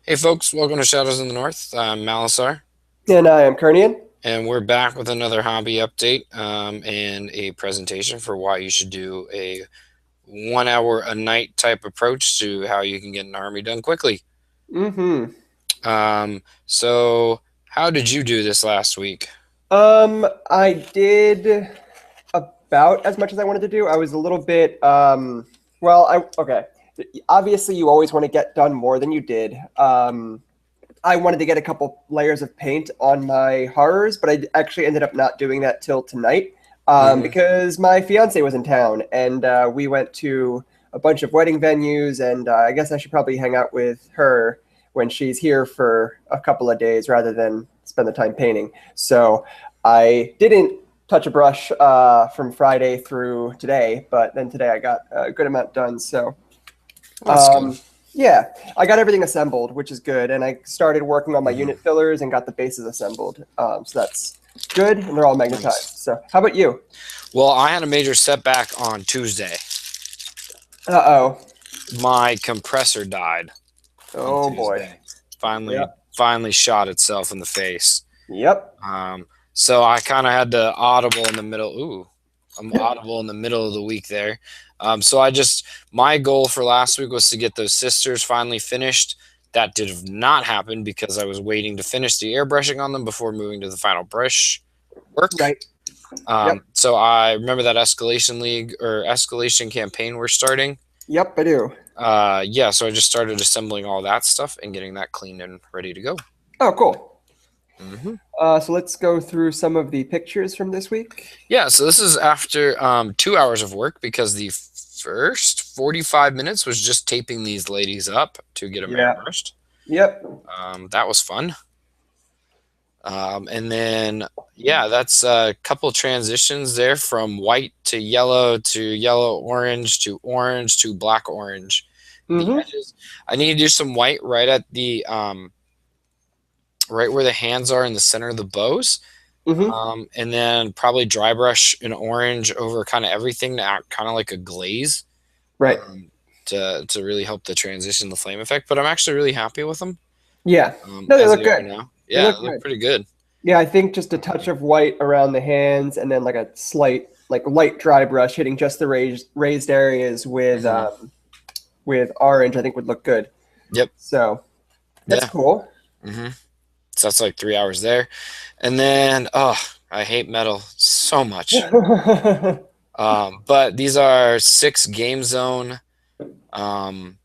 Hey folks, welcome to Shadows in the North. I'm Malossar, And I am Kurnion. and we're back with another hobby update and a presentation for why you should do a 1 hour a night type approach to how you can get an army done quickly. Mm-hmm. So how did you do this last week? I did about as much as I wanted to do. I was a little bit, okay. Obviously, you always want to get done more than you did. I wanted to get a couple layers of paint on my horrors, but I actually ended up not doing that till tonight Hmm. because my fiance was in town and we went to a bunch of wedding venues, and I guess I should probably hang out with her when she's here for a couple of days rather than spend the time painting. So I didn't touch a brush from Friday through today, but then today I got a good amount done. So That's good. um, yeah, I got everything assembled, which is good, and I started working on my Hmm. unit fillers and got the bases assembled. So that's good, and they're all Nice. magnetized. So how about you? Well, I had a major setback on Tuesday. Uh-oh. My compressor died on Oh boy. Tuesday. Finally, Yep. finally shot itself in the face. Yep. So I kind of had to audible in the middle. Ooh, I'm audible in the middle of the week there. So my goal for last week was to get those sisters finally finished. That did not happen because I was waiting to finish the airbrushing on them before moving to the final brush work. Right. Yep. So I remember that escalation league or escalation campaign we're starting. Yep, I do. Yeah, so I just started assembling all that stuff and getting that cleaned and ready to go. Oh, cool. Hmm. So let's go through some of the pictures from this week. Yeah, so this is after 2 hours of work because the first 45 minutes was just taping these ladies up to get them Yeah. airbrushed. Yep. That was fun. And then, yeah, that's a couple transitions there from white to yellow orange to black orange. The Mm-hmm. edges, I need to do some white right at the right where the hands are in the center of the bows. Mm-hmm. And then probably dry brush an orange over kind of everything to act kind of like a glaze Right. um, to really help the transition, the flame effect. But I'm actually really happy with them Yeah. No, they as look they are good. now. They Yeah, look they look good. pretty good. Yeah, I think just a touch of white around the hands, and then like a slight, like light dry brush hitting just the raised areas Hmm. with orange, I think would look good. Yep. So that's Yeah. cool. Hmm. So that's like 3 hours there, and then I hate metal so much. But these are 6 game zone um,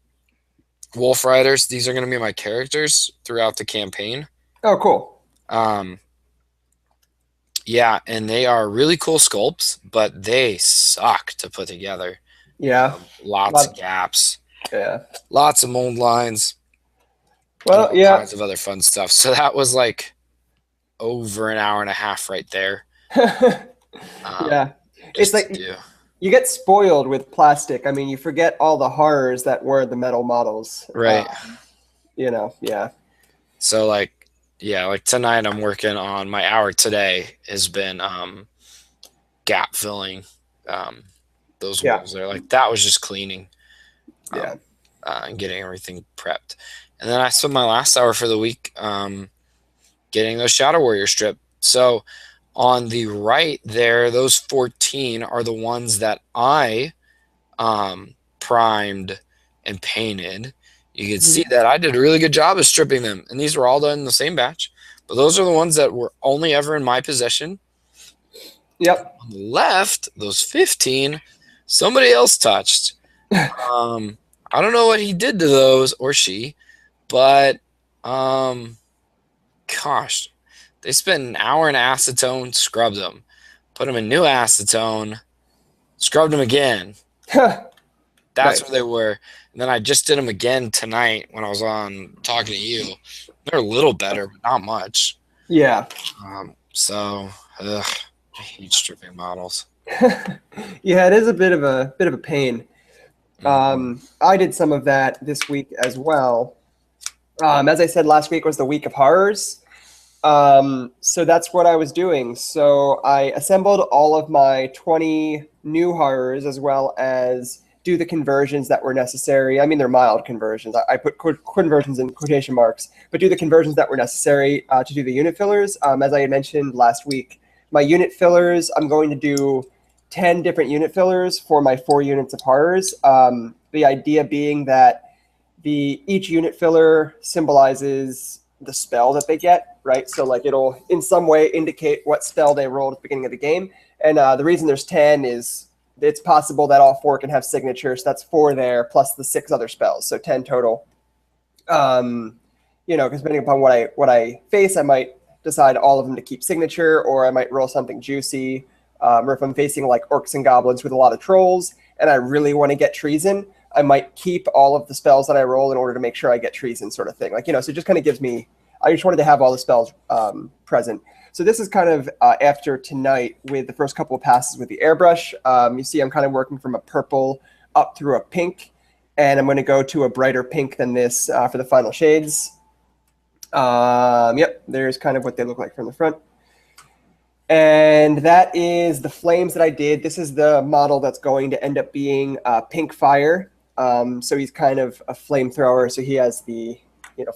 wolf riders. These are going to be my characters throughout the campaign. Oh, cool. Um, Yeah, and they are really cool sculpts, but they suck to put together. Yeah. A Lots lot of gaps, yeah. lots of mold lines, and Well, all yeah. kinds of other fun stuff. So that was like over an hour and a half right there, um, Yeah. It's just to like do. you get spoiled with plastic. I mean, you forget all the horrors that were the metal models. Right. Yeah. So like, yeah, like tonight I'm working on my hour today has been gap filling um, those Yeah. walls there. Like that was just cleaning. Yeah. Um, and getting everything prepped. And then I spent my last hour for the week getting those Shadow Warrior strip. So on the right there, those 14 are the ones that I primed and painted. You can see Mhm. that I did a really good job of stripping them. And these were all done in the same batch. But those are the ones that were only ever in my possession. Yep. On the left, those 15, somebody else touched. Um, I don't know what he did to those or she, but um, gosh, they spent an hour in acetone, scrubbed them, put them in new acetone, scrubbed them again. That's where they Nice. were. And then I just did them again tonight when I was on talking to you. They're a little better, but not much. Yeah. So I hate stripping models. Yeah, it is a bit of a pain. Hmm. I did some of that this week as well. As I said, last week was the week of horrors. So that's what I was doing. So I assembled all of my 20 new horrors as well as do the conversions that were necessary. I mean, they're mild conversions. I put conversions in quotation marks, but do the conversions that were necessary to do the unit fillers. As I had mentioned last week, my unit fillers, I'm going to do 10 different unit fillers for my 4 units of horrors. The idea being that each unit filler symbolizes the spell that they get, right? So like it'll in some way indicate what spell they rolled at the beginning of the game. And the reason there's 10 is it's possible that all 4 can have signatures. That's 4 there plus the 6 other spells, so 10 total. You know, because depending upon what I face, I might decide all of them to keep signature, or I might roll something juicy. Or if I'm facing like orcs and goblins with a lot of trolls, and I really want to get treason, I might keep all of the spells that I roll in order to make sure I get treason, sort of thing. Like, you know, so it just kind of gives me. I just wanted to have all the spells present. So this is kind of after tonight with the first couple of passes with the airbrush. You see I'm kind of working from a purple up through a pink, and I'm going to go to a brighter pink than this for the final shades. Yep, there's kind of what they look like from the front. And that is the flames that I did. This is the model that's going to end up being Pink Fire. So he's kind of a flamethrower. So he has the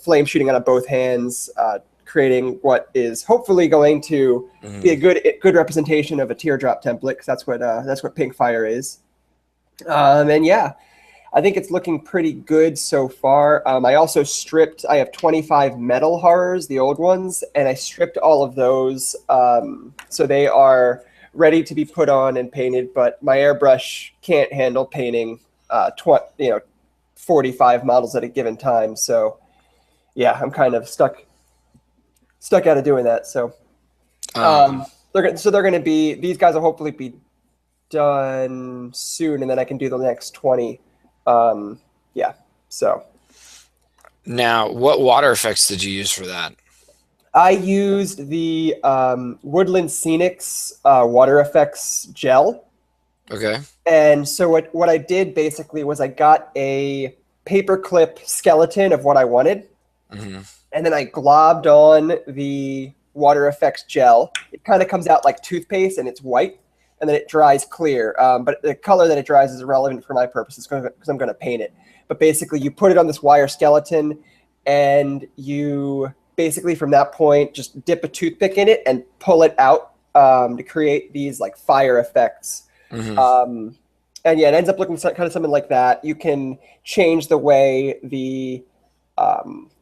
flame shooting out of both hands, creating what is hopefully going to be a good representation of a teardrop template, because that's what Pink Fire is. And yeah, I think it's looking pretty good so far. I also stripped. I have 25 metal horrors, the old ones, and I stripped all of those, so they are ready to be put on and painted. But my airbrush can't handle painting 45 models at a given time. So yeah, I'm kind of stuck out of doing that. So they're going to be, these guys will hopefully be done soon, and then I can do the next 20. Yeah, so. Now, what water effects did you use for that? I used the Woodland Scenics water effects gel. Okay. And so what I did basically was I got a paperclip skeleton of what I wanted. Mm-hmm. And then I globbed on the water effects gel. It kind of comes out like toothpaste, and it's white, and then it dries clear. But the color that it dries is irrelevant for my purposes because I'm going to paint it. But basically, you put it on this wire skeleton, and you basically from that point just dip a toothpick in it and pull it out to create these like fire effects. Mm-hmm. And yeah, it ends up looking kind of something like that. You can change the way the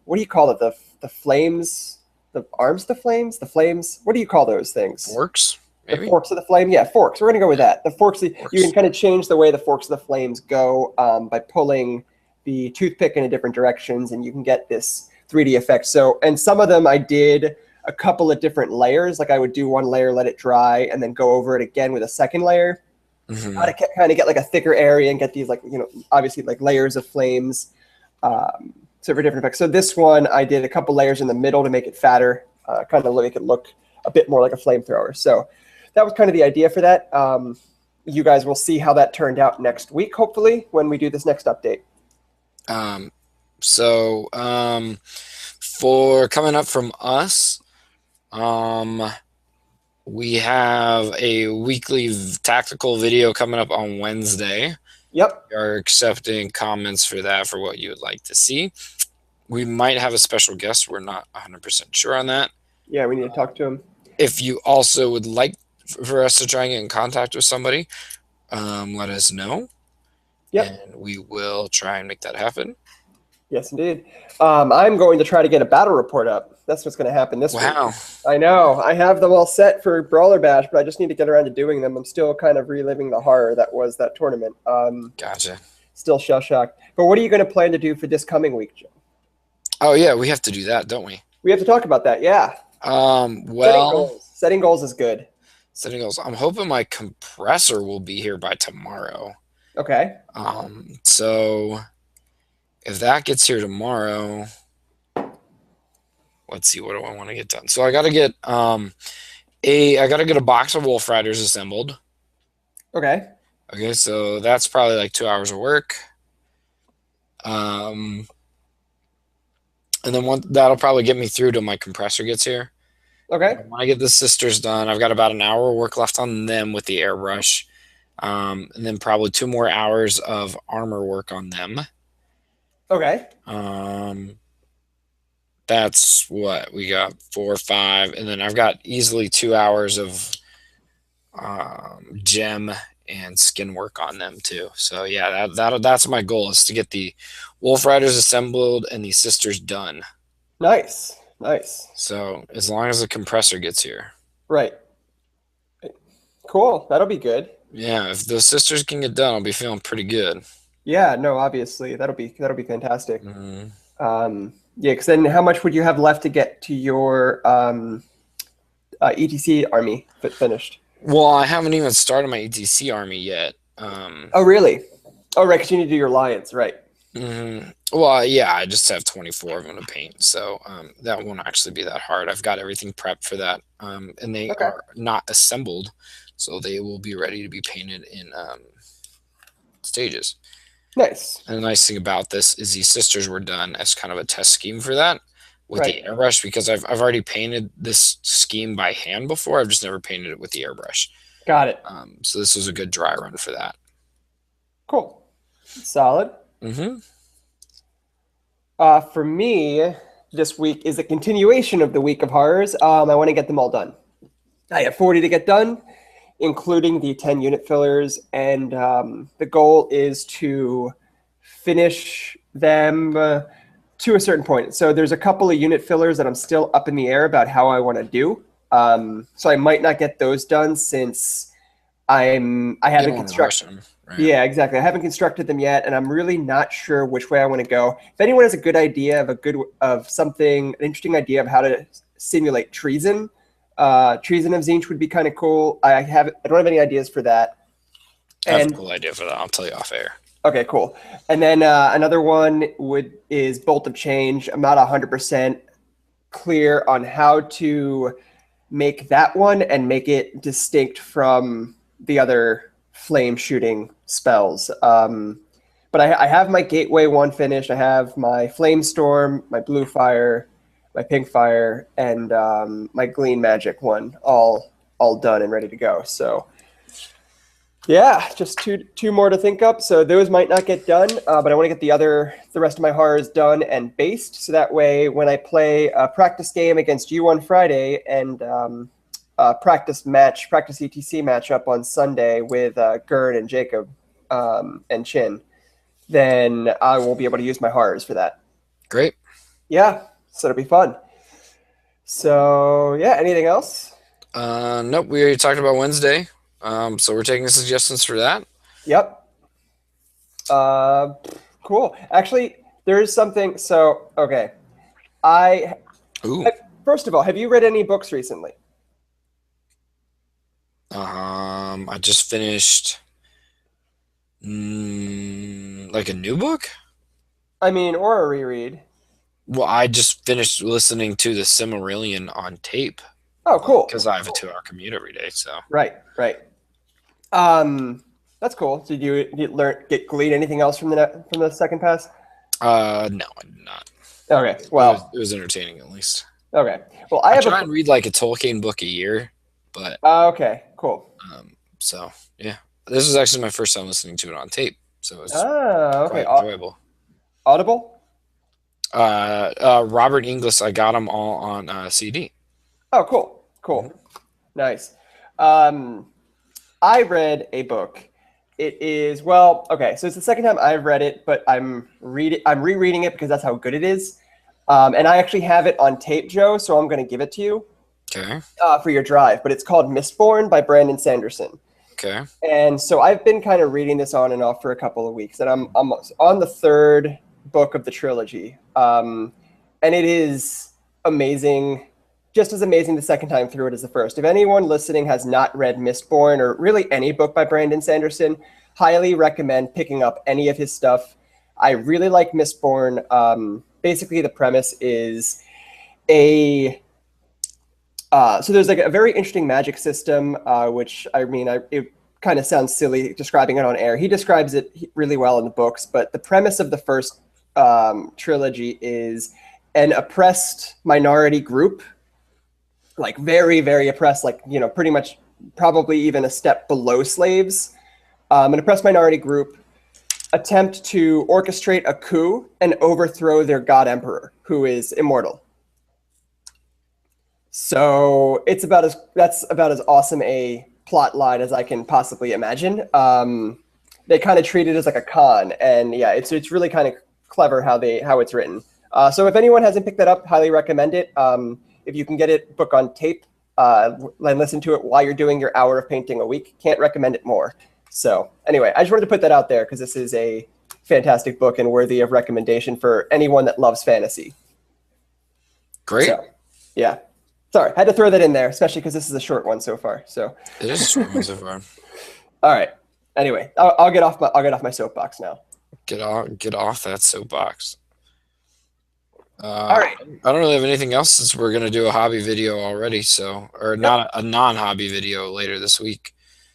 what do you call it? The flames, the arms, the flames. What do you call those things? Forks, maybe. The forks of the flame. Yeah, forks. We're gonna go with that. The forks. You can kind of change the way the forks of the flames go by pulling the toothpick in different directions, and you can get this 3D effect. So, and some of them I did a couple of different layers. Like I would do one layer, let it dry, and then go over it again with a second layer. Mm-hmm. To kind of get like a thicker area and get these like obviously like layers of flames. So for different effects. So this one, I did a couple layers in the middle to make it fatter, kind of make it look a bit more like a flamethrower. So that was kind of the idea for that. You guys will see how that turned out next week, hopefully, when we do this next update. For coming up from us, we have a weekly tactical video coming up on Wednesday. Yep. We are accepting comments for that, for what you would like to see. We might have a special guest. We're not 100% sure on that. Yeah, we need to talk to him. If you also would like for us to try and get in contact with somebody, let us know. Yep. And we will try and make that happen. Yes, indeed. I'm going to try to get a battle report up. That's what's going to happen this week. Wow. I know. I have them all set for Brawler Bash, but I just need to get around to doing them. I'm still kind of reliving the horror that was that tournament. Gotcha. Still shell-shocked. But what are you going to plan to do for this coming week, Joe? Oh, yeah. We have to do that, don't we? We have to talk about that, yeah. Well, setting goals is good. Setting goals. I'm hoping my compressor will be here by tomorrow. Okay. So if that gets here tomorrow, let's see, what do I want to get done? So I got to get a box of Wolf Riders assembled. Okay. Okay, so that's probably like 2 hours of work. And then that'll probably get me through till my compressor gets here. Okay. When I get the sisters done, I've got about an hour of work left on them with the airbrush. And then probably 2 more hours of armor work on them. Okay. Um, that's what we got, 4 or 5, and then I've got easily 2 hours of gem and skin work on them too. So yeah, that's my goal, is to get the Wolf Riders assembled and the sisters done. Nice. Nice. So as long as the compressor gets here. Right. Cool. That'll be good. Yeah, if the sisters can get done, I'll be feeling pretty good. Yeah, no, obviously that'll be fantastic. Mm. Yeah, because then how much would you have left to get to your ETC army finished? Well, I haven't even started my ETC army yet. Oh, really? Oh, right, because you need to do your alliance, right? Well, yeah, I just have 24 of them to paint, so that won't actually be that hard. I've got everything prepped for that, and they Okay. are not assembled, so they will be ready to be painted in stages. Nice. And the nice thing about this is these sisters were done as kind of a test scheme for that with the Right. airbrush, because I've already painted this scheme by hand before. I've just never painted it with the airbrush. Got it. So this was a good dry run for that. Cool. Solid. Mm-hmm. For me, this week is a continuation of the week of horrors. I want to get them all done. I have 40 to get done, including the 10 unit fillers, and the goal is to finish them to a certain point. So there's a couple of unit fillers that I'm still up in the air about how I want to do. So I might not get those done since I haven't constructed. Right? Yeah, exactly. I haven't constructed them yet, and I'm really not sure which way I want to go. If anyone has a good idea of something, an interesting idea of how to simulate treason, treason of Zinch would be kind of cool. I don't have any ideas for that. I have a And cool idea for that. I'll tell you off air. okay, cool. And then another one is Bolt of Change. I'm not 100% clear on how to make that one and make it distinct from the other flame shooting spells. But I have my Gateway one finished. I have my Flame Storm, my Blue Fire, my Pink Fire, and my Glean Magic one all done and ready to go. So yeah, just two more to think up. So those might not get done, but I want to get the rest of my horrors done and based, so that way when I play a practice game against you on Friday and practice ETC matchup on Sunday with Gerd and Jacob and Chin, then I will be able to use my horrors for that. Great. Yeah, so it'll be fun. So yeah, anything else? Nope. We already talked about Wednesday. So we're taking suggestions for that. Yep. Cool. Actually, there is something. So okay, Ooh. First of all, have you read any books recently? I just finished like a new book. I mean, or a reread. Well, I just finished listening to the Silmarillion on tape Oh, cool. because I have a 2-hour commute every day. So Right. That's cool. Did you glean anything else from the second pass? no, I did not. Okay. Well, it was entertaining at least. okay. Well, I try and read like a Tolkien book a year, but okay, cool. So yeah, this was actually my first time listening to it on tape, so it's Okay. quite enjoyable. Audible? Robert Inglis, I got them all on CD. Oh, cool. Mm-hmm. Nice. I read a book. It is, okay, so it's the second time I've read it, but I'm rereading it because that's how good it is. And I actually have it on tape, Joe, so I'm going to give it to you. Okay. For your drive, but it's called Mistborn by Brandon Sanderson. Okay. And so I've been kind of reading this on and off for a couple of weeks, and I'm on the third book of the trilogy. And it is amazing, just as amazing the second time through it as the first. If anyone listening has not read Mistborn or really any book by Brandon Sanderson, highly recommend picking up any of his stuff. I really like Mistborn. Basically, the premise is so there's like a very interesting magic system, which it kind of sounds silly describing it on air. He describes it really well in the books, but the premise of the first trilogy is an oppressed minority group, like very, very oppressed, like, pretty much probably even a step below slaves, An oppressed minority group attempt to orchestrate a coup and overthrow their god emperor, who is immortal. So that's about as awesome a plot line as I can possibly imagine. They kind of treat it as like a con, and yeah, it's really kind of clever how it's written. So if anyone hasn't picked that up, highly recommend it. If you can get it, book on tape, and listen to it while you're doing your hour of painting a week. Can't recommend it more. So anyway, I just wanted to put that out there because this is a fantastic book and worthy of recommendation for anyone that loves fantasy. Great. So, yeah. Sorry, had to throw that in there, especially because this is a short one so far. So it is a short one so far. All right. Anyway, I'll get off my soapbox now. Get off that soapbox. All right. I don't really have anything else since we're gonna do a hobby video already. So, or not a non-hobby video later this week.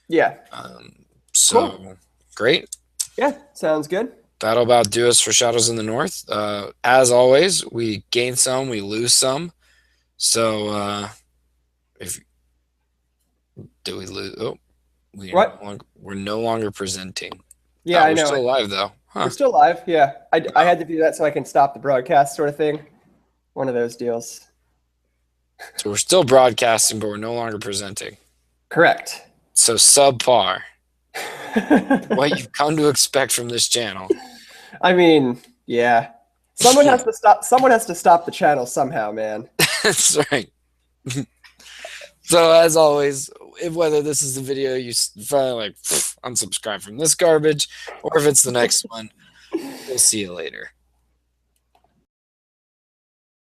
Yeah. So cool. Great. Yeah, sounds good. That'll about do us for Shadows in the North. As always, we gain some, we lose some. So, if do we lose? Oh, we're no longer presenting. Yeah, I know. We're still live though. Huh. We're still live. Yeah, I had to do that so I can stop the broadcast, sort of thing. One of those deals. So we're still broadcasting, but we're no longer presenting. Correct. So subpar. What you've come to expect from this channel. I mean, yeah. Someone has to stop. Someone has to stop the channel somehow, man. That's right. So as always, whether this is the video you finally like unsubscribe from this garbage, or if it's the next one, we'll see you later.